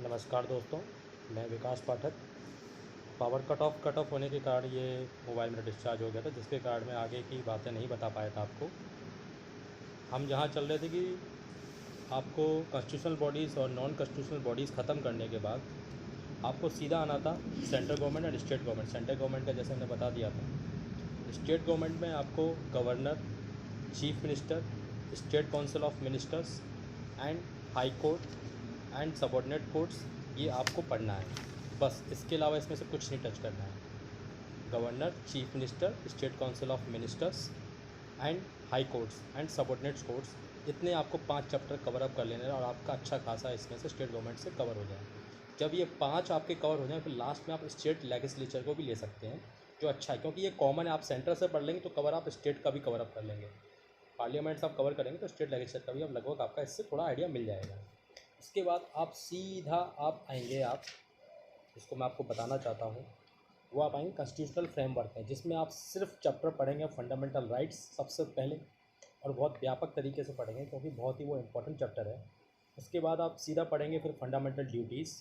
नमस्कार दोस्तों, मैं विकास पाठक। पावर कट ऑफ होने के कारण ये मोबाइल मेरा डिस्चार्ज हो गया था, जिसके कारण मैं आगे की बातें नहीं बता पाया था आपको। हम जहाँ चल रहे थे कि आपको कॉन्स्टिट्यूशनल बॉडीज़ और नॉन कॉन्स्टिट्यूशनल बॉडीज़ ख़त्म करने के बाद आपको सीधा आना था सेंट्रल गवर्नमेंट और स्टेट गवर्नमेंट। सेंट्रल गवर्नमेंट का जैसे हमने बता दिया था। स्टेट गवर्नमेंट में आपको governor, chief minister, state council of ministers and high court and subordinate courts, ये आपको पढ़ना है। बस इसके अलावा इसमें से कुछ नहीं टच करना है। Governor, chief minister, state council of ministers and high courts and subordinate courts, इतने आपको 5 चैप्टर कवर अप कर लेने हैं और आपका अच्छा खासा इसमें से स्टेट गवर्नमेंट से कवर हो जाए। जब ये 5 आपके कवर हो जाए, फिर लास्ट में आप स्टेट लेजिस्लेचर को भी ले सकते हैं, जो अच्छा है क्योंकि ये कॉमन है। आप सेंटर से पढ़ लेंगे तो कवर आप स्टेट का भी कवर अप कर लेंगे। पार्लियामेंट्स आप कवर करेंगे तो स्टेट लेजिस्लेचर का भी अब लगभग आपका इससे थोड़ा आइडिया मिल जाएगा। इसके बाद आप सीधा आप आएंगे, आप जिसको मैं आपको बताना चाहता हूँ वो आप आएंगे कॉन्स्टिट्यूशनल फ्रेमवर्क है, जिसमें आप सिर्फ चैप्टर पढ़ेंगे फंडामेंटल राइट्स सबसे पहले, और बहुत व्यापक तरीके से पढ़ेंगे क्योंकि बहुत ही वो इम्पोर्टेंट चैप्टर है। उसके बाद आप सीधा पढ़ेंगे फिर फंडामेंटल ड्यूटीज़,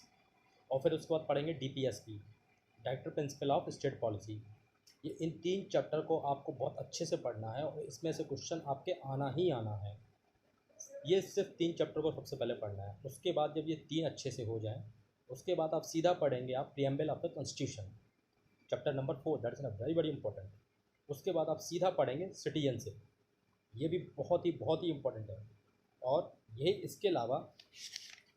और फिर उसके बाद पढ़ेंगे DPSP, director principle of state policy. ये इन 3 चैप्टर को आपको बहुत अच्छे से पढ़ना है और इसमें से क्वेश्चन आपके आना ही आना है। ये सिर्फ 3 चैप्टर को सबसे पहले पढ़ना है। उसके बाद जब ये 3 अच्छे से हो जाएं, उसके बाद आप सीधा पढ़ेंगे आप preamble of the constitution, chapter number 4, that is very very important. उसके बाद आप सीधा पढ़ेंगे सिटीजनशिप, ये भी बहुत ही इंपॉर्टेंट है। और ये इसके अलावा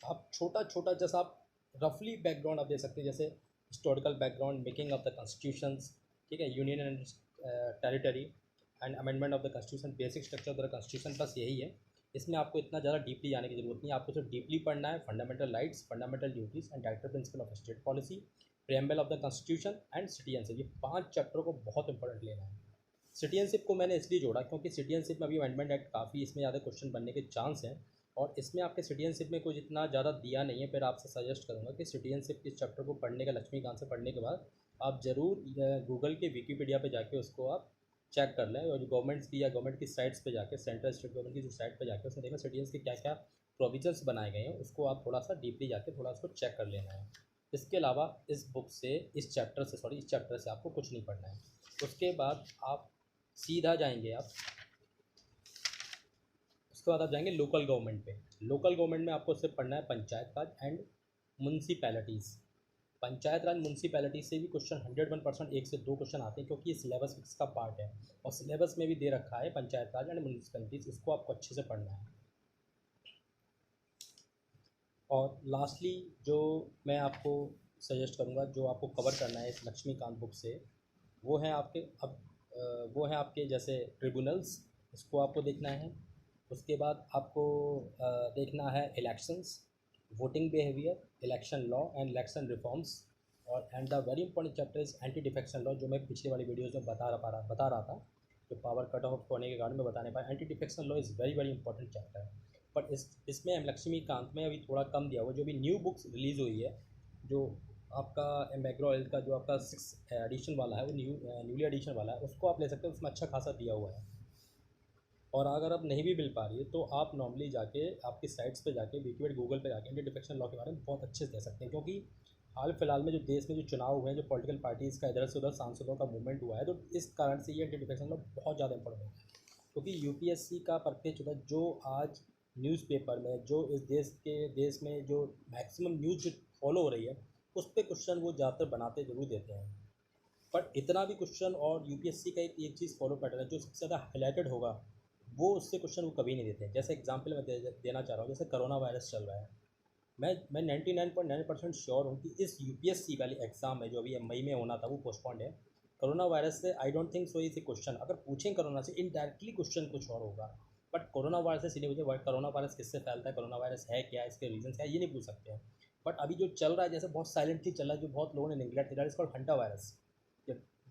आप छोटा छोटा जैसा आप रफली बैकग्राउंड आप दे सकते हैं, जैसे historical background, making of the constitutions, ठीक है, union and territory and amendment of the constitution, basic structure of the constitution, बस यही है। इसमें आपको इतना ज़्यादा डीपली जाने की जरूरत नहीं है। आपको सिर्फ डीपली पढ़ना है fundamental rights, fundamental duties and director principle of state policy, preamble of the constitution and citizenship. ये 5 चैप्टर को बहुत इंपॉर्टेंट लेना है। सिटीजनशिप को मैंने इसलिए जोड़ा क्योंकि सिटीजनशिप में अभी अमेंडमेंट एक्ट काफ़ी इसमें ज़्यादा क्वेश्चन बनने के चांस हैं, और इसमें आपके सिटीजनशिप में कुछ इतना ज़्यादा दिया नहीं है। फिर आपसे सजेस्ट करूँगा कि सिटीजनशिप के चैप्टर को पढ़ने का, लक्ष्मीकांत से पढ़ने के बाद आप ज़रूर गूगल के विकीपीडिया पे जाके उसको आप चेक कर लें, और जो गवर्नमेंट्स की या गवर्नमेंट की साइट्स पे जाके, सेंट्रल स्टेट गवर्नमेंट की जो साइट पे जाके उसमें देखना सिटीजन्स के क्या क्या प्रोविजंस बनाए गए हैं, उसको आप थोड़ा सा डीपली जाके थोड़ा उसको चेक कर लेना है। इसके अलावा इस बुक से, इस चैप्टर से आपको कुछ नहीं पढ़ना है। उसके बाद आप सीधा जाएंगे आप, उसके बाद आप जाएंगे लोकल गवर्नमेंट पे। लोकल गवर्नमेंट में आपको सिर्फ पढ़ना है panchayat raj and municipalities. Panchayat raj municipality से भी क्वेश्चन 101% 1 से 2 क्वेश्चन आते हैं क्योंकि ये सिलेबस फिक्स का पार्ट है, और सिलेबस में भी दे रखा है पंचायत राज एंड म्यूनसिपैलिटीज़, इसको आपको अच्छे से पढ़ना है। और लास्टली जो मैं आपको सजेस्ट करूँगा, जो आपको कवर करना है इस लक्ष्मीकांत बुक से, वो है आपके वो है आपके जैसे ट्रिब्यूनल्स, इसको आपको देखना है। उसके बाद आपको देखना है elections, voting behaviour, election law and election reforms, और and the very important chapter is anti defection law, जो मैं पिछले वाली वीडियोज़ में बता रहा था। जो पावर कट ऑफ होने के कारण मैं बताने पाया। Anti defection law is very very important chapter है, बट इसमें लक्ष्मीकांत में अभी थोड़ा कम दिया हुआ। जो भी न्यू बुक्स रिलीज़ हुई है, जो आपका मैग्रो हेल्थ का जो आपका 6 एडिशन वाला है, वो न्यूली एडिशन वाला है, उसको आप ले सकते हो, उसमें अच्छा खासा दिया हुआ है। और अगर अब नहीं भी मिल पा रही है तो आप नॉर्मली जाके आपकी साइट्स पे जाके विकीपीडिया, गूगल पे जाके एंटी डिफेक्शन लॉ के बारे में बहुत अच्छे से दे सकते हैं, क्योंकि हाल फिलहाल में जो देश में जो चुनाव हुए हैं, जो पॉलिटिकल पार्टीज़ का इधर से उधर सांसदों का मूवमेंट हुआ है, तो इस कारण से ये एंटी डिफेक्शन लॉ बहुत ज़्यादा इंपॉर्टेंट है। क्योंकि यूपीएससी का प्रत्येक चुनाव जो आज न्यूज़पेपर में, जो इस देश में जो मैक्सिमम न्यूज़ फॉलो हो रही है, उस पर क्वेश्चन वो ज़्यादातर बनाते जरूर देते हैं। बट इतना भी क्वेश्चन, और यूपीएससी का एक चीज़ फॉलो पैटर्न है, जो सबसे ज़्यादा हाईलाइटेड होगा वो उससे क्वेश्चन वो कभी नहीं देते हैं। जैसे एग्जांपल मैं देना चाह रहा हूँ, जैसे कोरोना वायरस चल रहा है। मैं 99.9% श्योर हूँ कि इस यूपीएससी वाली एग्ज़ाम में जो अभी मई में होना था वो पोस्टपोन्ड है। कोरोना वायरस से आई डोंट थिंक सो इस क्वेश्चन अगर पूछें कोरोना से, इनडायरेक्टली क्वेश्चन कुछ और होगा। बट कोरोना वायरस से सीधे मुझे कोरोना वायरस किससे फैलता है, कोरोना वायरस है क्या, इसके रीजन क्या है, ये नहीं पूछ सकते हैं। बट अभी जो चल रहा है, जैसे बहुत साइलेंटली चल रहा है, जो बहुत लोगों ने निगलेक्ट किया, इसका हंटा वायरस,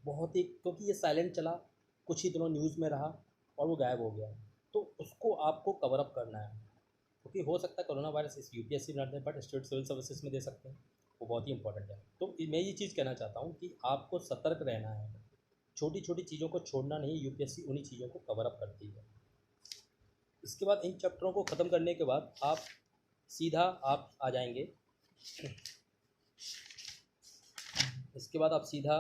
बहुत ही, क्योंकि ये साइलेंट चला, कुछ ही दिनों न्यूज़ में रहा और वो गायब हो गया, तो उसको आपको कवर अप करना है। क्योंकि हो सकता है कोरोना वायरस इस यूपीएससी में ना दें, बट स्टेट सिविल सर्विसेज में दे सकते हैं, वो बहुत ही इंपॉर्टेंट है। तो मैं ये चीज़ कहना चाहता हूँ कि आपको सतर्क रहना है, छोटी छोटी चीज़ों को छोड़ना नहीं, यूपीएससी उन्हीं चीज़ों को कवर अप करती है। इसके बाद इन चैप्टरों को ख़त्म करने के बाद आप सीधा आप आ जाएंगे इसके बाद आप सीधा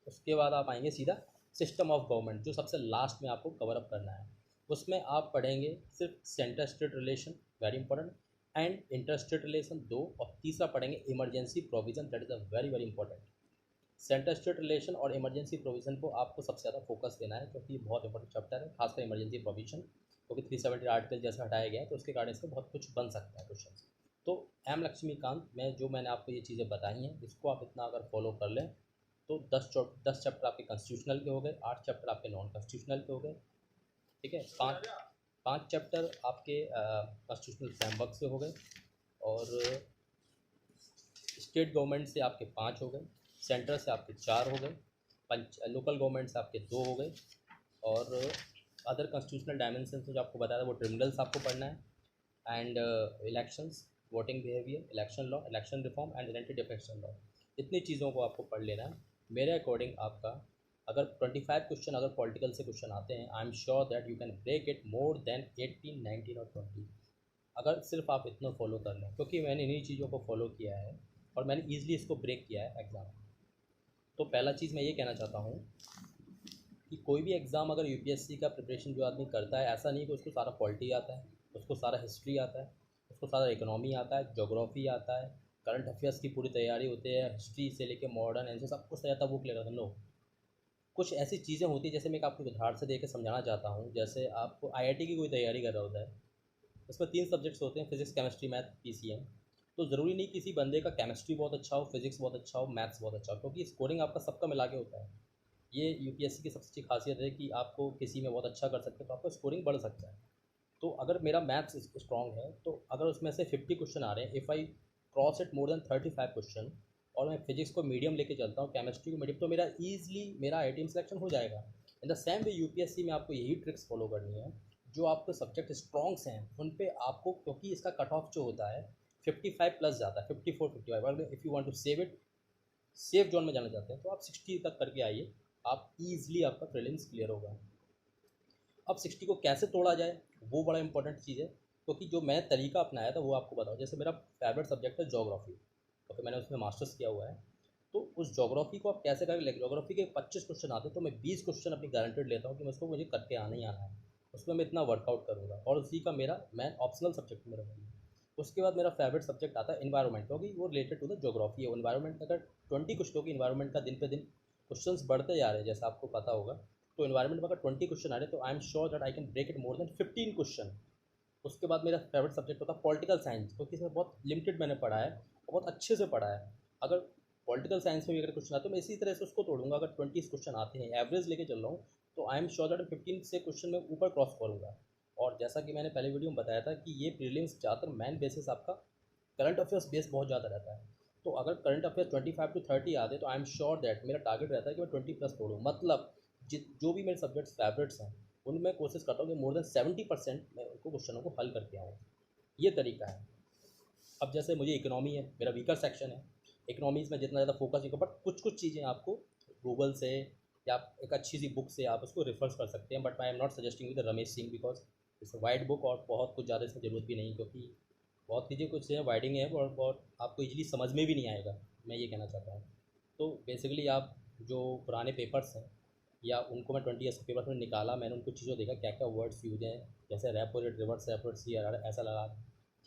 उसके बाद आप आएंगे सीधा सिस्टम ऑफ गवर्नमेंट, जो सबसे लास्ट में आपको कवर अप करना है। उसमें आप पढ़ेंगे सिर्फ centre state relation, very important, and inter state relation 2, और तीसरा पढ़ेंगे emergency provision, that is a very very important. Centre state relation और इमरजेंसी प्रोविज़न को आपको सबसे ज़्यादा फोकस देना है, क्योंकि ये बहुत इंपॉर्टेंट चैप्टर है, खासकर इमरजेंसी प्रोविज़न, क्योंकि 370 आर्टिकल जैसे हटाया गया है तो उसके कारण से बहुत कुछ बन सकता है क्वेश्चन। तो एम लक्ष्मीकांत में जो मैंने आपको ये चीज़ें बताई हैं, इसको आप इतना अगर फॉलो कर लें तो 10 चैप्टर आपके कॉन्स्टिट्यूशनल के हो गए, 8 चैप्टर आपके नॉन कॉन्स्टिट्यूशनल के हो गए, ठीक है, 5 चैप्टर आपके कॉन्स्टिट्यूशनल फ्रेमवर्क से हो गए, और स्टेट गवर्नमेंट से आपके 5 हो गए, सेंटर से आपके 4 हो गए, लोकल गवर्नमेंट से आपके 2 हो गए, और अदर कॉन्स्टिट्यूशनल डायमेंशन जो आपको बताया था वो ट्रिब्यूनल्स आपको पढ़ना है, and elections, voting behaviour, election law, election reform and anti defection law, इतनी चीज़ों को आपको पढ़ लेना है। मेरे अकॉर्डिंग आपका अगर 25 क्वेश्चन अगर पॉलिटिकल से क्वेश्चन आते हैं, I am sure that you can break it more than 18, 19 और 20, अगर सिर्फ आप इतना फॉलो कर लें, क्योंकि मैंने इन्हीं चीज़ों को फॉलो किया है और मैंने ईजिली इसको ब्रेक किया है एग्ज़ाम। तो पहला चीज़ मैं ये कहना चाहता हूँ कि कोई भी एग्ज़ाम अगर यूपीएससी का प्रिपरेशन जो आदमी करता है, ऐसा नहीं कि उसको सारा पॉलिटी आता है, उसको सारा हिस्ट्री आता है, उसको सारा इकोनॉमी आता है, जोग्राफ़ी आता है, करंट अफेयर्स की पूरी तैयारी होती है, हिस्ट्री से लेके मॉडर्न एंड सब कुछ आता है, बुक लेकर हम लोग। कुछ ऐसी चीज़ें होती है, जैसे मैं आपको उदाहरण से देकर समझाना चाहता हूँ, जैसे आपको आईआईटी की कोई तैयारी कर रहा होता है, उसमें 3 सब्जेक्ट्स होते हैं, फिजिक्स, केमिस्ट्री, मैथ, पीसीएम। तो ज़रूरी नहीं किसी बंदे का केमिस्ट्री बहुत अच्छा हो, फिजिक्स बहुत अच्छा हो, मैथ्स बहुत अच्छा हो, क्योंकि स्कोरिंग आपका सबका मिला के होता है। ये यूपीएससी की सबसे अच्छी खासियत है कि आपको किसी में बहुत अच्छा कर सकते हैं तो आपका स्कोरिंग बढ़ सकता है। तो अगर मेरा मैथ्स स्ट्रॉन्ग है, तो अगर उसमें से 50 क्वेश्चन आ रहे हैं, if I cross it more then 35 question, और मैं फिजिक्स को मीडियम लेके चलता हूँ, केमिस्ट्री को मीडियम, तो मेरा ईजिली मेरा आईआईटी में सिलेक्शन हो जाएगा। In the same way UPSC में आपको यही ट्रिक्स फॉलो करनी है, जो आपके सब्जेक्ट स्ट्रॉन्ग्स हैं उन पे आपको, क्योंकि इसका कट ऑफ जो होता है 55 प्लस जाता है, 54, 55, अगर if you want to save it, safe zone में जाना चाहते हैं तो आप 60 तक करके आइए, आप ईजिली आपका प्रीलिम्स क्लियर होगा। अब 60 को कैसे तोड़ा जाए वो बड़ा इंपॉर्टेंट चीज़ है, क्योंकि जो मैं तरीका अपनाया था वो आपको बताऊँ। जैसे मेरा फेवरेट सब्जेक्ट है जोग्राफी, क्योंकि मैंने उसमें मास्टर्स किया हुआ है, तो उस जोग्राफी को आप कैसे करें, जोग्राफी के 25 क्वेश्चन आते हैं, तो मैं 20 क्वेश्चन अपनी गारंटेड लेता हूँ कि मैं उसको मुझे करके आना ही आना है, उसमें मैं इतना वर्कआउट करूँगा, और उसी का मेरा मैं ऑप्शनल सब्जेक्ट में रहूँगी। उसके बाद मेरा फेवरेट सब्जेक्ट आता है इन्वायरमेंट, क्योंकि वो रिलेटेड टू द जोग्राफी है। इन्वायरमेंट अगर 20 कुछ लोग इन्वायरमेंट का दिन पे दिन क्वेश्चंस बढ़ते जा रहे हैं, जैसा आपको पता होगा, तो इन्वायरमेंट में अगर 20 क्वेश्चन आ रहे हैं तो I am sure that I can break it more than 15 question. उसके बाद मेरा फेवरेट सब्जेक्ट होता है पॉलिटिकल साइंस, क्योंकि इसमें बहुत लिमिटेड मैंने पढ़ा है और बहुत अच्छे से पढ़ा है। अगर पॉलिटिकल साइंस में भी अगर क्वेश्चन आते हैं, मैं इसी तरह से उसको तोड़ूंगा। अगर 20 क्वेश्चन आते हैं, एवरेज लेके चल रहा हूँ, तो आई एम श्योर दैट 15 से क्वेश्चन में ऊपर क्रॉस करूँगा। और जैसा कि मैंने पहले वीडियो में बताया था कि ये प्रीलिम्स ज़्यादातर मेन बेसिस आपका करंट अफेयर्स बेस बहुत ज़्यादा रहता है। तो अगर करंट अफेयर्स 25 to 30 आते तो आई एम श्योर दैट मेरा टारगेट रहता है कि मैं 20 प्लस तोड़ूँ। मतलब जो भी मेरे सब्जेक्ट्स फेवरेट्स हैं उनमें कोशिश करता हूँ कि मोर देन 70% मैं उनको क्वेश्चनों को हल करके आऊँ। ये तरीका है। अब जैसे मुझे इकोनॉमी है, मेरा वीकर सेक्शन है, इकोनॉमीज़ में जितना ज़्यादा फोकस नहीं कर, बट कुछ कुछ चीज़ें आपको गूगल से या एक अच्छी सी बुक से आप उसको रेफर्स कर सकते हैं, but I am not suggesting with Ramesh Singh, because it's wide book और बहुत कुछ ज़्यादा इसमें ज़रूरत भी नहीं, क्योंकि बहुत चीज़ें कुछ है वाइडिंग है और आपको इजीली समझ में भी नहीं आएगा, मैं ये कहना चाहता हूँ। तो बेसिकली आप जो पुराने पेपर्स हैं या उनको मैं 20 ईयर्स के पेपर्स में निकाला, मैंने उनको चीज़ों देखा क्या क्या वर्ड्स यूज हैं, जैसे repo rate, reverse repo rate, CRR, ऐसा लगा,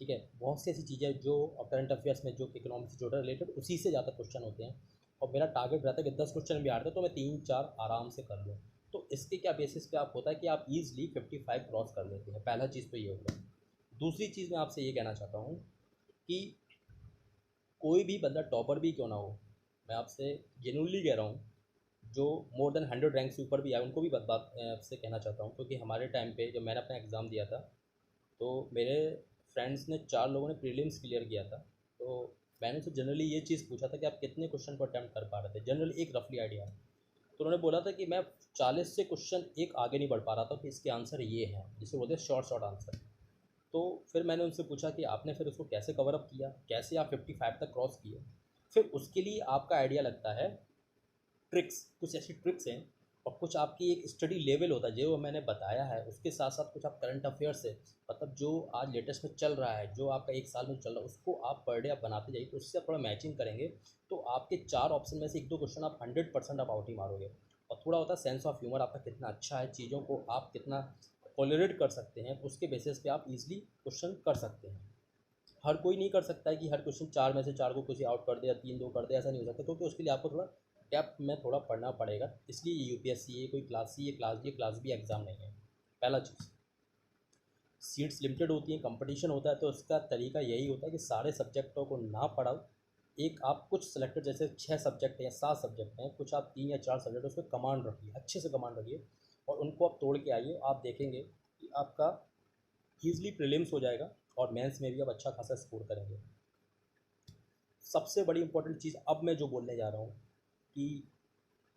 ठीक है। बहुत सी ऐसी चीज़ें जो करंट अफेयर्स में जो इकोनॉमिक से जोड़ा रिलेटेड उसी से ज़्यादा क्वेश्चन होते हैं, और मेरा टारगेट रहता है कि 10 क्वेश्चन भी आ रहे हैं तो मैं 3-4 आराम से कर लूँ। तो इसके क्या बेसिस पे आप होता है कि आप ईजिली 55 क्रॉस कर लेते हैं। पहला चीज़ तो ये हो गया। दूसरी चीज़ मैं आपसे ये कहना चाहता हूँ कि कोई भी बंदा टॉपर भी क्यों ना हो, मैं आपसे जेन्युइनली कह रहा हूँ, जो मोर देन 100 रैंक से ऊपर भी आए उनको भी बात आपसे कहना चाहता हूँ, क्योंकि हमारे टाइम पे जब मैंने अपना एग्ज़ाम दिया था तो मेरे फ्रेंड्स ने 4 लोगों ने प्रीलिम्स क्लियर किया था। तो मैंने उनसे जनरली ये चीज़ पूछा था कि आप कितने क्वेश्चन को अटैम्प्ट कर पा रहे थे, जनरली एक रफली आइडिया। तो उन्होंने बोला था कि मैं 40 से क्वेश्चन एक आगे नहीं बढ़ पा रहा था, कि इसके आंसर ये है, जिसे बोलते हैं शॉर्ट शॉर्ट आंसर। तो फिर मैंने उनसे पूछा कि आपने फिर उसको कैसे कवर अप किया, कैसे आप 55 तक क्रॉस किए। फिर उसके लिए आपका आइडिया लगता है ट्रिक्स, कुछ ऐसी ट्रिक्स हैं और कुछ आपकी एक स्टडी लेवल होता है जो मैंने बताया है, उसके साथ साथ कुछ आप करंट अफेयर से, मतलब जो आज लेटेस्ट में चल रहा है, जो आपका एक साल में चल रहा है, उसको आप पर डे आप बनाते जाइए। तो उससे आप थोड़ा मैचिंग करेंगे तो आपके 4 ऑप्शन में से 1-2 क्वेश्चन आप 100% आप आउट ही मारोगे। और थोड़ा होता है सेंस ऑफ ह्यूमर आपका कितना अच्छा है, चीज़ों को आप कितना टॉलरेट कर सकते हैं, उसके बेसिस पे आप इजीली क्वेश्चन कर सकते हैं। हर कोई नहीं कर सकता है कि हर क्वेश्चन 4 में से 4 को किसी आउट कर दे या 3-2 कर दे, ऐसा नहीं हो सकता, क्योंकि उसके लिए आपको थोड़ा डेप्थ में थोड़ा पढ़ना पड़ेगा। इसलिए ये यूपीएससी, ये कोई क्लास सी, ये class D, class B exam नहीं है। पहला चीज़, सीट्स लिमिटेड होती हैं, कंपटीशन होता है, तो उसका तरीका यही होता है कि सारे सब्जेक्टों को ना पढ़ाओ। एक आप कुछ सिलेक्टेड, जैसे 6 सब्जेक्ट हैं या 7 सब्जेक्ट हैं, कुछ आप 3 या 4 सब्जेक्ट, उस पर कमांड रखिए, अच्छे से कमांड रखिए और उनको आप तोड़ के आइए। आप देखेंगे कि आपका ईज़िली प्रीलिम्स हो जाएगा और मेंस में भी आप अच्छा खासा स्कोर करेंगे। सबसे बड़ी इंपॉर्टेंट चीज़ अब मैं जो बोलने जा रहा हूँ कि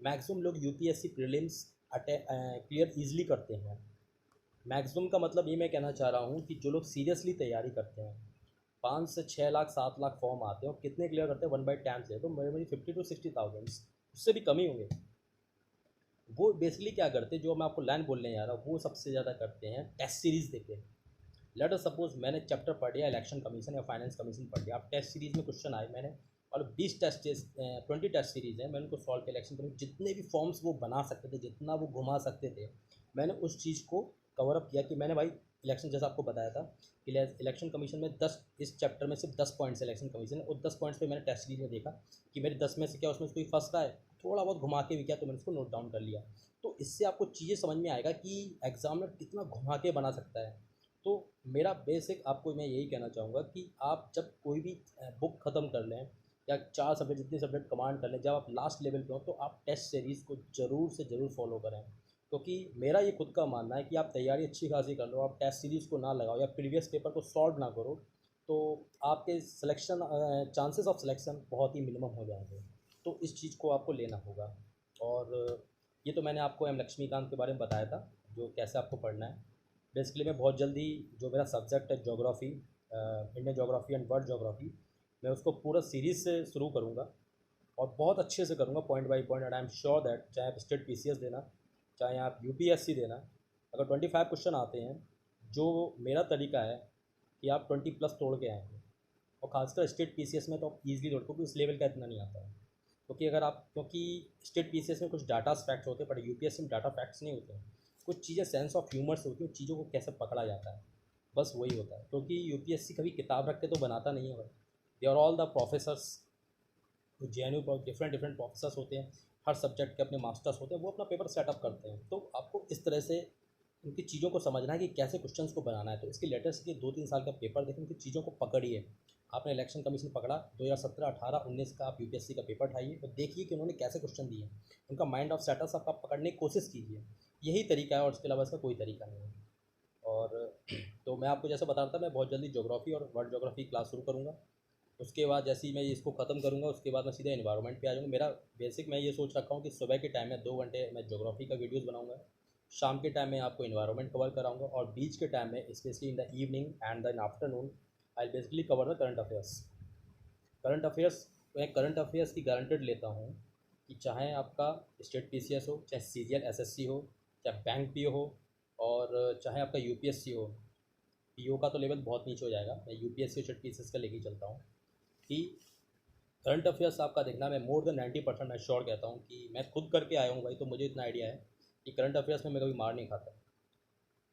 मैक्सिमम लोग यूपीएससी प्रीलिम्स क्लियर ईज़िली करते हैं। मैक्सिमम का मतलब ये मैं कहना चाह रहा हूँ कि जो लोग सीरियसली तैयारी करते हैं, 5 से 6 लाख 7 लाख फॉर्म आते हैं और कितने क्लियर करते हैं 1/10 से, तो मेरे 50 to 60,000, उससे भी कम ही होंगे। वो बेसिकली क्या करते हैं, जो मैं आपको लाइन बोलने जा रहा हूँ, वो सबसे ज़्यादा करते हैं टेस्ट सीरीज़ देते हैं। लेट अस सपोज मैंने चैप्टर पढ़ लिया इलेक्शन कमीशन या फाइनेंस कमीशन पढ़ लिया, अब टेस्ट सीरीज़ में क्वेश्चन आए, मैंने और 20 टेस्ट सीरीज़ है, मैंने उनको सॉल्व किया। इलेक्शन कमीशन जितने भी फॉर्म्स वो बना सकते थे, जितना वो घुमा सकते थे, मैंने उस चीज़ को कवर अप किया कि मैंने भाई इलेक्शन, जैसा आपको बताया था कि इलेक्शन कमीशन में 10, इस चैप्टर में सिर्फ 10 पॉइंट्स इलेक्शन कमीशन है, और 10 पॉइंट्स पे मैंने टेस्ट सीरीज में देखा कि मेरे 10 में से क्या उसमें से कोई फंस रहा है, थोड़ा बहुत घुमा के भी किया, तो मैंने उसको नोट डाउन कर लिया। तो इससे आपको चीज़ें समझ में आएगा कि एग्जामिनर कितना घुमा के बना सकता है। तो मेरा बेसिक आपको मैं यही कहना चाहूँगा कि आप जब कोई भी बुक ख़त्म कर लें या 4 सब्जेक्ट, जितने सब्जेक्ट कमांड कर लें, जब आप लास्ट लेवल पे हो, तो आप टेस्ट सीरीज़ को ज़रूर से ज़रूर फॉलो करें। क्योंकि मेरा ये खुद का मानना है कि आप तैयारी अच्छी खासी कर लो, आप टेस्ट सीरीज़ को ना लगाओ या प्रीवियस पेपर को सॉल्व ना करो, तो आपके सिलेक्शन चांसेस ऑफ सिलेक्शन बहुत ही मिनिमम हो जाएंगे। तो इस चीज़ को आपको लेना होगा। और ये तो मैंने आपको एम लक्ष्मीकांत के बारे में बताया था, जो कैसे आपको पढ़ना है। बेसिकली मैं बहुत जल्दी, जो मेरा सब्जेक्ट है geography, Indian geography and world geography, मैं उसको पूरा सीरीज़ से शुरू करूँगा और बहुत अच्छे से करूँगा, point by point. And I am sure that चाहे आप स्टेट पीसीएस देना, चाहे आप यूपीएससी देना, अगर 25 क्वेश्चन आते हैं, जो मेरा तरीका है कि आप 20+ तोड़ के आएंगे। और खासकर स्टेट पीसीएस में तो आप ईजिली तोड़, क्योंकि उस लेवल का इतना नहीं आता है। क्योंकि अगर आप, क्योंकि स्टेट पीसीएस में कुछ डाटा फैक्ट्स होते हैं, बट यूपीएससी में डाटा फैक्ट्स नहीं होते हैं। कुछ चीज़ें सेंस ऑफ ह्यूमर से होती हैं, चीज़ों को कैसे पकड़ा जाता है, बस वही होता है। क्योंकि यूपीएससी कभी किताब रख के तो बनाता नहीं है भाई, they are all the professors. JNU पर डिफरेंट डिफरेंट प्रोफेसर्स होते हैं, हर सब्जेक्ट के अपने मास्टर्स होते हैं, वो अपना पेपर सेटअप करते हैं। तो आपको इस तरह से उनकी चीज़ों को समझना है कि कैसे क्वेश्चंस को बनाना है। तो इसके लेटेस्ट के 2-3 साल का पेपर देखें, उनकी चीज़ों को पकड़िए। आपने इलेक्शन कमीशन पकड़ा 2017, 18, 19 का, आप यूपीएससी का पेपर उठाइए और देखिए कि उन्होंने कैसे क्वेश्चन दिए, उनका माइंड ऑफ सेटअप आप पकड़ने की कोशिश कीजिए। यही तरीका है और उसके अलावा इसका कोई तरीका नहीं है। और तो मैं आपको जैसा बता रहा था, मैं बहुत जल्दी ज्योग्राफी और वर्ल्ड ज्योग्राफी क्लास शुरू करूँगा। उसके बाद जैसे ही मैं इसको ख़त्म करूँगा, उसके बाद मैं सीधा एनवायरनमेंट पे आ जाऊँगा। मेरा बेसिक मैं ये सोच रखा हूँ कि सुबह के टाइम में 2 घंटे मैं ज्योग्राफी का वीडियोज़ बनाऊँगा, शाम के टाइम में आपको एनवायरनमेंट कवर कराऊँगा, और बीच के टाइम में specially in the evening and the afternoon I basically cover the current affairs. Current affairs, मैं करंट अफेयर्स की गारंटेड लेता हूँ कि चाहे आपका स्टेट पीसीएस हो, चाहे सीजीएल एसएससी हो, चाहे बैंक पीओ हो, और चाहे आपका यूपीएससी हो। पीओ का तो लेवल बहुत नीचे हो जाएगा, मैं यूपीएससी और स्टेट पीसीएस का लेके चलता हूँ कि करंट अफेयर्स आपका देखना, मैं मोर देन 90% मैं श्योर कहता हूँ कि मैं खुद करके आया हूँ भाई, तो मुझे इतना आइडिया है कि करंट अफेयर्स में मैं कभी मार नहीं खाता।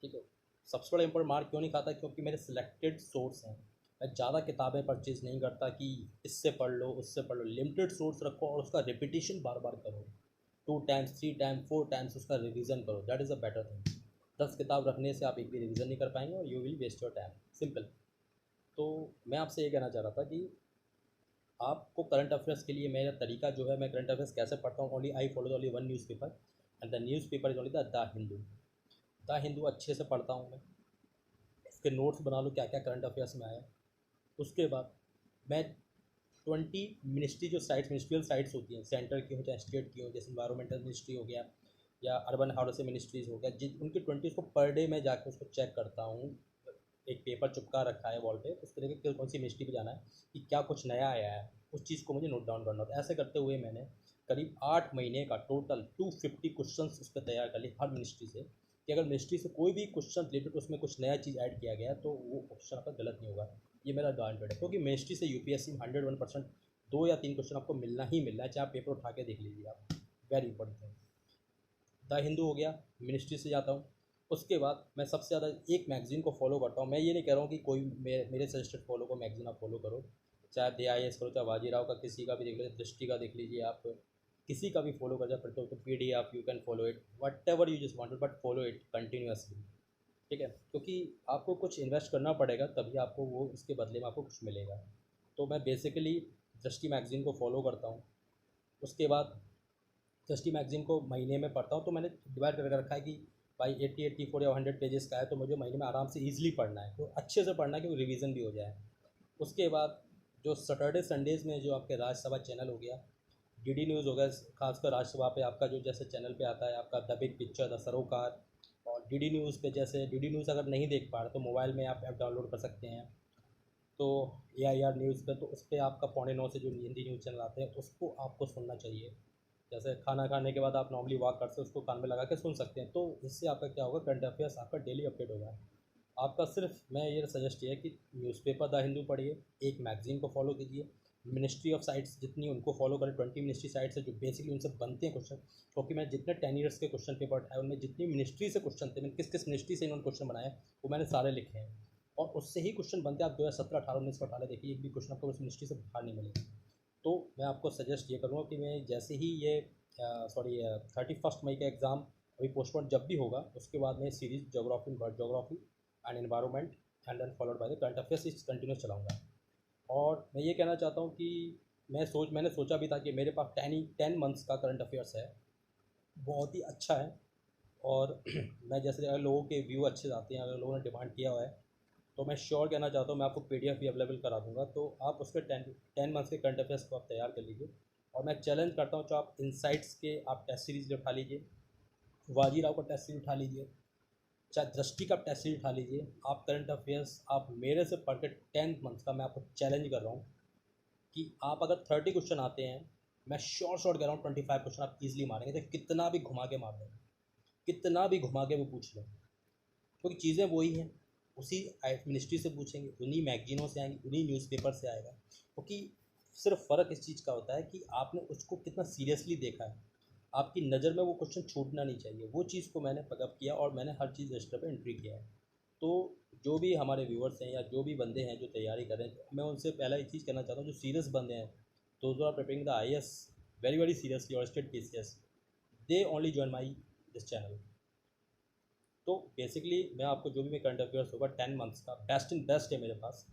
ठीक है, सबसे बड़ा इंपॉर्टेंट, मार्क क्यों नहीं खाता, क्योंकि मेरे सिलेक्टेड सोर्स हैं। मैं ज़्यादा किताबें परचेज़ नहीं करता कि इससे पढ़ लो उससे पढ़ लो, लिमिटेड सोर्स रखो और उसका रिपीटिशन बार बार करो, 2 टाइम्स 3 टाइम्स 4 टाइम्स उसका रिवीजन करो, that is a better thing. 10 किताब रखने से आप एक भी रिवीजन नहीं कर पाएंगे और you will waste your time, simple. तो मैं आपसे ये कहना चाह रहा था कि आपको करंट अफेयर्स के लिए मेरा तरीका जो है, मैं करंट अफेयर्स कैसे पढ़ता हूँ, only I follow only one newspaper, and the newspaper is only the Hindu. The Hindu अच्छे से पढ़ता हूँ मैं, इसके नोट्स बना लो क्या क्या करंट अफेयर्स में आया। उसके बाद मैं 20 मिनिस्ट्री, जो साइट्स मिनिस्ट्रियल साइट्स होती हैं, सेंटर की हो चाहे स्टेट की हो, जैसे इन्वायरमेंटल मिनिस्ट्री हो गया या अर्बन हाउसिंग मिनिस्ट्रीज़ हो गया, जिन उनके 20 को पर डे मैं जाकर उसको चेक करता हूँ। एक पेपर चिपका रखा है वॉल पे, उस तरह के कौन सी मिनिस्ट्री पे जाना है, कि क्या कुछ नया आया है, उस चीज़ को मुझे नोट डाउन करना होता है। ऐसे करते हुए मैंने करीब 8 महीने का टोटल 250 क्वेश्चंस उस पर तैयार कर लिए हर मिनिस्ट्री से, कि अगर मिनिस्ट्री से कोई भी क्वेश्चन रिलेटेड उसमें कुछ नया चीज़ ऐड किया गया तो वो क्वेश्चन आपका गलत नहीं होगा। ये मेरा गारंटेड है, क्योंकि मिनिस्ट्री से यूपीएससी में 101% 2 या 3 क्वेश्चन आपको मिलना ही मिलना है, चाहे आप पेपर उठा के देख लीजिए आप। Very important thing. The Hindu हो गया, मिनिस्ट्री से जाता हूँ। उसके बाद मैं सबसे ज़्यादा एक मैगज़ीन को फॉलो करता हूँ। मैं ये नहीं कह रहा हूँ कि कोई मेरे सजेस्टेड फॉलो को मैगज़ीन आप फॉलो करो, चाहे DIS करो, चाहे बाजीराव का किसी का भी देख लीजिए, दृष्टि का देख लीजिए, आप किसी का भी फॉलो कर जाए, तो PDF you can follow it, what ever you just want, but follow it continuously. ठीक है, क्योंकि आपको कुछ इन्वेस्ट करना पड़ेगा, तभी आपको वो उसके बदले में आपको कुछ मिलेगा। तो मैं बेसिकली दृष्टि मैगज़ीन को फॉलो करता हूँ। उसके बाद दृष्टि मैगज़ीन को महीने में पढ़ता हूँ, तो मैंने डिवाइड करके रखा है कि भाई 84 या 100 पेजेस का है, तो मुझे महीने में आराम से ईजिली पढ़ना है, तो अच्छे से पढ़ना है कि रिवीजन भी हो जाए। उसके बाद जो सैटरडे संडेज़ में जो आपके राज्यसभा चैनल हो गया, DD न्यूज़ हो गया, खासकर राज्यसभा पे आपका जो जैसे चैनल पे आता है आपका द बिग पिक्चर, द सरोकार, और DD न्यूज़ पे, जैसे DD न्यूज़ अगर नहीं देख पा रहे तो मोबाइल में आप ऐप डाउनलोड कर सकते हैं। तो AIR न्यूज़ पे, तो उस पर आपका 9:15 से जो हिंदी न्यूज़ चैनल आते हैं उसको आपको सुनना चाहिए। जैसे खाना खाने के बाद आप नॉर्मली वॉक करते हैं, उसको कान में लगा के सुन सकते हैं, तो इससे आपका क्या होगा, करंट अफेयर्स आपका डेली अपडेट होगा। आपका सिर्फ मैं ये सजेस्ट किया है कि न्यूज़पेपर द हिंदू पढ़िए, एक मैगज़ीन को फॉलो कीजिए, मिनिस्ट्री ऑफ साइट्स जितनी उनको फॉलो करें, 20 मिनिस्ट्री साइट्स है जो बेसिकली उनसे बनते हैं क्वेश्चन, क्योंकि मैं जितने 10 ईयर्स के क्वेश्चन पेपर उठाए उनमें जितनी मिनिस्ट्री से क्वेश्चन थे, मैंने किस किस मिनिस्ट्री से इन्होंने क्वेश्चन बनाए वो मैंने सारे लिखे हैं, और उससे ही क्वेश्चन बनते हैं। आप 2017, 18, 19 को उठा देखिए, एक भी क्वेश्चन आपको उस मिनिस्ट्री से बाहर नहीं मिलेगा। तो मैं आपको सजेस्ट ये करूँगा कि मैं जैसे ही ये 31 मई का एग्ज़ाम अभी पोस्टपोन जब भी होगा, उसके बाद मैं series geography and environment and then followed by the current affairs इस कंटिन्यूस चलाऊँगा। और मैं ये कहना चाहता हूँ कि मैंने सोचा भी था कि मेरे पास 10 मंथ्स का करंट अफेयर्स है, बहुत ही अच्छा है। और मैं जैसे अगर लोगों के व्यू अच्छे आते हैं, अगर लोगों ने डिमांड किया हुआ है, तो मैं श्योर कहना चाहता हूँ मैं आपको PDF भी अवेलेबल करा दूँगा, तो आप उसके 10 मंथ्स के करंट अफेयर्स को आप तैयार कर लीजिए। और मैं चैलेंज करता हूँ, जो आप इनसाइट्स के आप टेस्ट सीरीज उठा लीजिए, वाजीराव का टेस्ट सीरीज उठा लीजिए, चाहे दृष्टि का टेस्ट सीरीज उठा लीजिए, आप करंट अफेयर्स आप मेरे से पढ़ के 10 मंथ्स का मैं आपको चैलेंज कर रहा हूँ कि आप अगर 30 क्वेश्चन आते हैं, मैं शॉर्ट कह रहा हूँ 25 क्वेश्चन आप इजीली मारेंगे, तो कितना भी घुमा के मार देंगे, कितना भी घुमा के वो पूछ लें, क्योंकि चीज़ें वही हैं, उसी मिनिस्ट्री से पूछेंगे, उन्हीं मैगजीनों से आएंगी, उन्हीं न्यूज़पेपर से आएगा, क्योंकि सिर्फ फ़र्क इस चीज़ का होता है कि आपने उसको कितना सीरियसली देखा है, आपकी नज़र में वो क्वेश्चन छूटना नहीं चाहिए। वो चीज़ को मैंने पिकअप किया और मैंने हर चीज़ रजिस्टर पे एंट्री किया है। तो जो भी हमारे व्यूअर्स हैं या जो भी बंदे हैं जो तैयारी कर रहे हैं, मैं उनसे पहला एक चीज़ कहना चाहता हूँ, जो सीरियस बंदे हैं, those are preparing the IAS very very seriously और state PCS, they only join my this channel. तो बेसिकली मैं आपको जो भी मैं करंट अफेयर्स होगा 10 मंथ्स का बेस्ट इन बेस्ट है मेरे पास,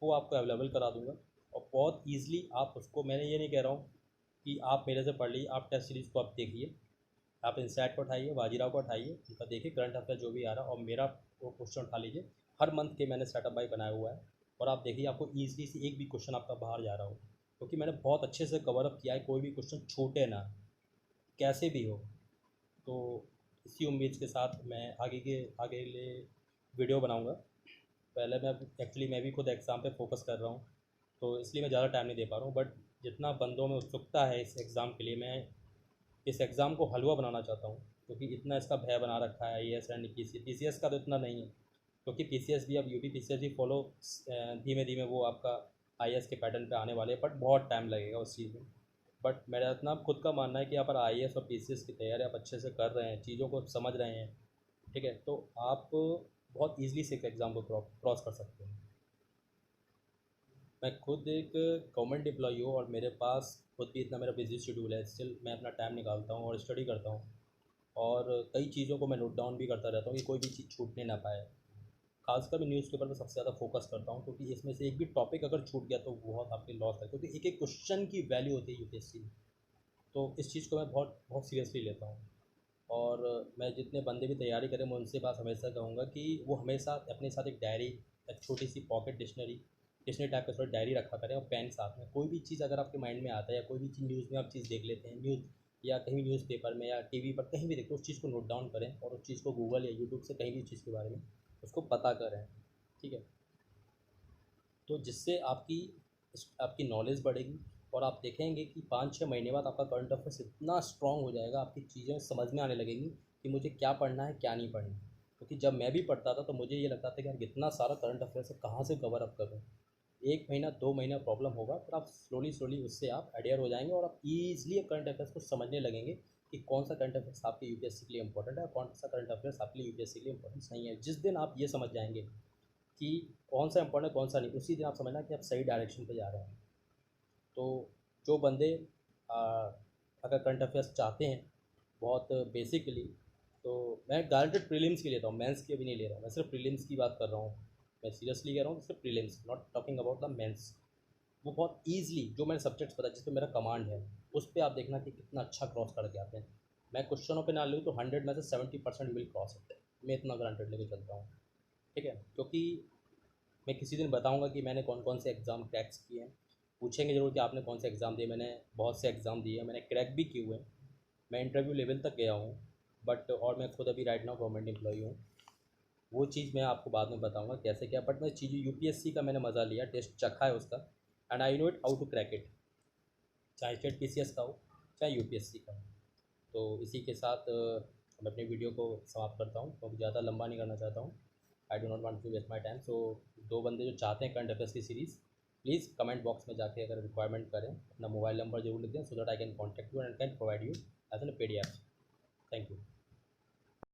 वो आपको अवेलेबल करा दूंगा। और बहुत ईजिली आप उसको, मैंने ये नहीं कह रहा हूँ कि आप मेरे से पढ़ लीजिए, आप टेस्ट सीरीज़ को आप देखिए, आप इंसैट को उठाइए, वाजीराव को उठाइए, उनका देखिए करंट अफेयर जो भी आ रहा है, और मेरा वो क्वेश्चन उठा लीजिए। हर मंथ के मैंने सेटअप बाई बनाया हुआ है, और आप देखिए आपको ईजिली से एक भी क्वेश्चन आपका बाहर जा रहा हो, क्योंकि मैंने बहुत अच्छे से कवर अप किया है, कोई भी क्वेश्चन छूटे ना, कैसे भी हो। तो इसी उम्मीद के साथ मैं आगे ले वीडियो बनाऊंगा। पहले मैं एक्चुअली मैं भी खुद एग्ज़ाम पे फोकस कर रहा हूँ, तो इसलिए मैं ज़्यादा टाइम नहीं दे पा रहा हूँ, बट जितना बंदों में उत्सुकता है इस एग्ज़ाम के लिए, मैं इस एग्ज़ाम को हलवा बनाना चाहता हूँ, क्योंकि इतना इसका भय बना रखा है IAS एंड PCS का तो इतना नहीं है, क्योंकि PCS भी अब UP PCS भी फॉलो धीमे धीमे वो आपका IAS के पैटर्न पे आने वाले हैं, बट बहुत टाइम लगेगा उस चीज़ में। बट मेरा इतना खुद का मानना है कि आप IAS और PCS की तैयारी आप अच्छे से कर रहे हैं, चीज़ों को समझ रहे हैं, ठीक है, तो आप बहुत ईजिली से एक एग्ज़ाम को क्रॉस कर सकते हैं। मैं खुद एक गवर्नमेंट एम्प्लॉई हूँ, और मेरे पास खुद भी इतना मेरा बिजी शेड्यूल है, स्टिल मैं अपना टाइम निकालता हूँ और स्टडी करता हूँ, और कई चीज़ों को मैं नोट डाउन भी करता रहता हूँ कि कोई भी चीज़ छूटने ना पाए। खासकर मैं न्यूज़पेपर पर सबसे ज़्यादा फोकस करता हूँ, क्योंकि इसमें से एक भी टॉपिक अगर छूट गया तो बहुत आपके लॉस है, क्योंकि एक एक क्वेश्चन की वैल्यू होती है UPSC में। तो इस चीज़ को मैं बहुत बहुत सीरियसली लेता हूँ। और मैं जितने बंदे भी तैयारी करें, मैं उनसे बात हमेशा कहूँगा कि वो हमेशा अपने साथ एक डायरी, एक छोटी सी पॉकेट डिक्शनरी टाइप का थोड़ा डायरी रखा करें, और पेन साथ में। कोई भी चीज़ अगर आपके माइंड में आता है, या कोई भी चीज़ न्यूज़ में आप चीज़ देख लेते हैं, न्यूज़ या कहीं न्यूज़पेपर में या TV पर कहीं भी देखते उस चीज़ को नोट डाउन करें, और उस चीज़ को गूगल या यूट्यूब से कहीं भी चीज़ के बारे में उसको पता करें, ठीक है। तो जिससे आपकी आपकी नॉलेज बढ़ेगी, और आप देखेंगे कि 5-6 महीने बाद आपका करंट अफेयर्स इतना स्ट्रॉन्ग हो जाएगा, आपकी चीज़ें समझ में आने लगेंगी कि मुझे क्या पढ़ना है क्या नहीं पढ़ना। क्योंकि जब मैं भी पढ़ता था तो मुझे ये लगता था कि यार इतना सारा करंट अफेयर्स है, कहाँ से कवर अप करूँ। 1 महीना 2 महीना प्रॉब्लम होगा, फिर आप स्लोली उससे आप एडियर हो जाएंगे और आप ईज़िली करंट अफेयर्स को समझने लगेंगे कि कौन सा करंट अफेयर्स आपके यूपीएससी के लिए इंपॉर्टेंट है और कौन सा करंट अफेयर्स आपके लिए यूपीएससी के लिए इंपॉर्टेंट नहीं है। जिस दिन आप ये समझ जाएंगे कि कौन सा इंपॉर्टेंट है कौन सा नहीं, उसी दिन आप समझना कि आप सही डायरेक्शन पे जा रहे हैं। तो जो बंदे आ, अगर करंट अफेयर्स चाहते हैं बहुत बेसिकली, तो मैं गारंटेड प्रीलिम्स की लेता हूँ, मेंस की अभी नहीं ले रहा हूँ, मैं सिर्फ प्रीलिम्स की बात कर रहा हूँ। मैं सीरियसली कह रहा हूँ, सिर्फ prelims, not talking about the mains. वो बहुत ईज़िली जो मैंने सब्जेक्ट्स पता जिस पे मेरा कमांड है उस पर आप देखना कि कितना अच्छा क्रॉस करके आते हैं। मैं क्वेश्चनों पे ना लूँ तो 100 में से 70% विल क्रॉस होते हैं, मैं इतना गारंटेड लेके चलता हूँ। ठीक है, क्योंकि मैं किसी दिन बताऊंगा कि मैंने कौन कौन से एग्ज़ाम क्रैक्स किए हैं। पूछेंगे ज़रूर कि आपने कौन से एग्ज़ाम दिए, मैंने बहुत से एग्ज़ाम दिए हैं, मैंने क्रैक भी किए हुए हैं, मैं इंटरव्यू लेवल तक गया हूँ। बट और मैं खुद अभी राइट नाउ गवर्नमेंट एम्प्लॉई हूँ। वो चीज़ मैं आपको बाद में बताऊंगा कैसे क्या, बट मैं चीज़ें यूपीएससी का मैंने मज़ा लिया, टेस्ट चखा है उसका, and I know it how to crack it, चाहे स्टेट पीसीएस का हो चाहे यूपीएससी का हो। तो इसी के साथ मैं अपनी वीडियो को समाप्त करता हूँ क्योंकि ज़्यादा लंबा नहीं करना चाहता हूँ। I do not want to waste my time. So दो बंदे जो चाहते हैं करंट अफेयर्स की सीरीज़, प्लीज़ कमेंट बॉक्स में जाके अगर रिक्वायरमेंट करें अपना मोबाइल नंबर जरूर लिख दें, so that I can contact you and can provide you as an PDF। Thank you.